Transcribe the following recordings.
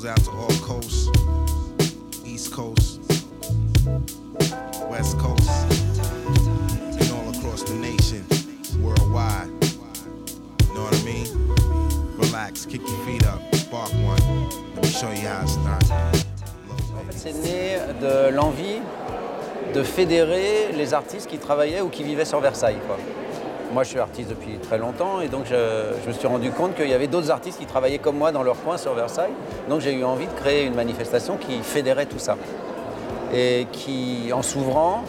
goes out to all coasts, East Coast, West Coast, and all across the nation, worldwide. You know what I mean? Relax, kick your feet up, spark one. Let me show you how it's done. En fait, c'est né de l'envie de fédérer les artistes qui travaillaient ou qui vivaient sur Versailles, quoi. Moi, je suis artiste depuis très longtemps et donc je me suis rendu compte qu'il y avait d'autres artistes qui travaillaient comme moi dans leur coin sur Versailles. Donc j'ai eu envie de créer une manifestation qui fédérait tout ça et qui, en s'ouvrant,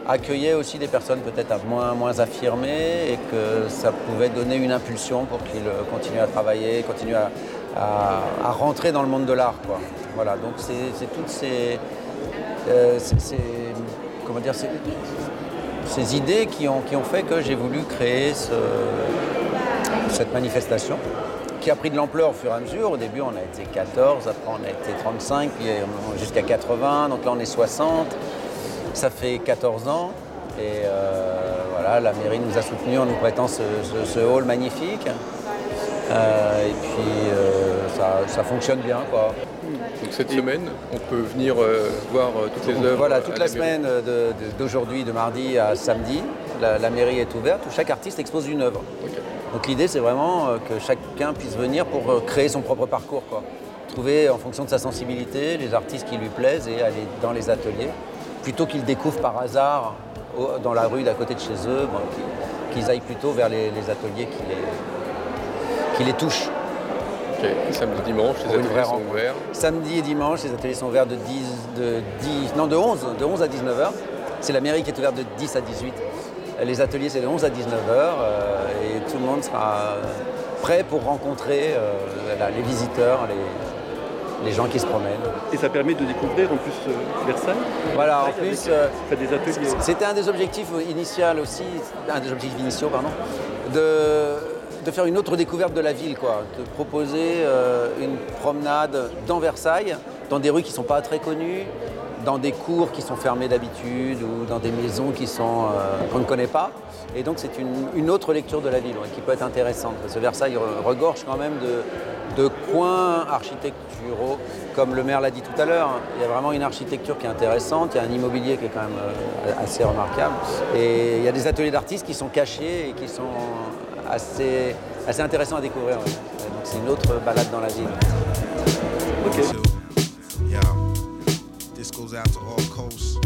accueillait aussi des personnes peut-être moins affirmées et que ça pouvait donner une impulsion pour qu'ils continuent à travailler, continuent à rentrer dans le monde de l'art, quoi. Voilà, donc c'est toutes ces idées qui ont fait que j'ai voulu créer cette manifestation qui a pris de l'ampleur au fur et à mesure. Au début, on a été 14, après on a été 35, puis jusqu'à 80, donc là on est 60. Ça fait 14 ans et voilà, la mairie nous a soutenus en nous prêtant ce hall magnifique. Et puis ça fonctionne bien, quoi. Donc cette semaine, on peut venir voir toutes les œuvres. Voilà, toute la semaine d'aujourd'hui, de mardi à samedi, la mairie est ouverte où chaque artiste expose une œuvre. Okay. Donc l'idée, c'est vraiment que chacun puisse venir pour créer son propre parcours, quoi. Trouver en fonction de sa sensibilité les artistes qui lui plaisent et aller dans les ateliers, plutôt qu'ils découvrent par hasard dans la rue d'à côté de chez eux, bon, qu'ils aillent plutôt vers les ateliers qui les touchent. Okay. Samedi, dimanche, les ateliers sont ouverts. Samedi et dimanche, les ateliers sont ouverts de 11 à 19h. C'est la mairie qui est ouverte de 10 à 18. Les ateliers, c'est de 11 à 19h et tout le monde sera prêt pour rencontrer les visiteurs, les gens qui se promènent. Et ça permet de découvrir en plus Versailles. Voilà, en plus, des ateliers. C'était un des objectifs initiaux aussi, de faire une autre découverte de la ville, quoi. De proposer une promenade dans Versailles, dans des rues qui ne sont pas très connues, dans des cours qui sont fermés d'habitude ou dans des maisons qu'on ne connaît pas. Et donc c'est une autre lecture de la ville, ouais, qui peut être intéressante. Parce que Versailles regorge quand même de coins architecturaux, comme le maire l'a dit tout à l'heure. Il y a vraiment une architecture qui est intéressante, il y a un immobilier qui est quand même assez remarquable. Et il y a des ateliers d'artistes qui sont cachés et qui sont assez intéressant à découvrir. Ouais. Donc c'est une autre balade dans la ville. Okay. This goes out to all coasts.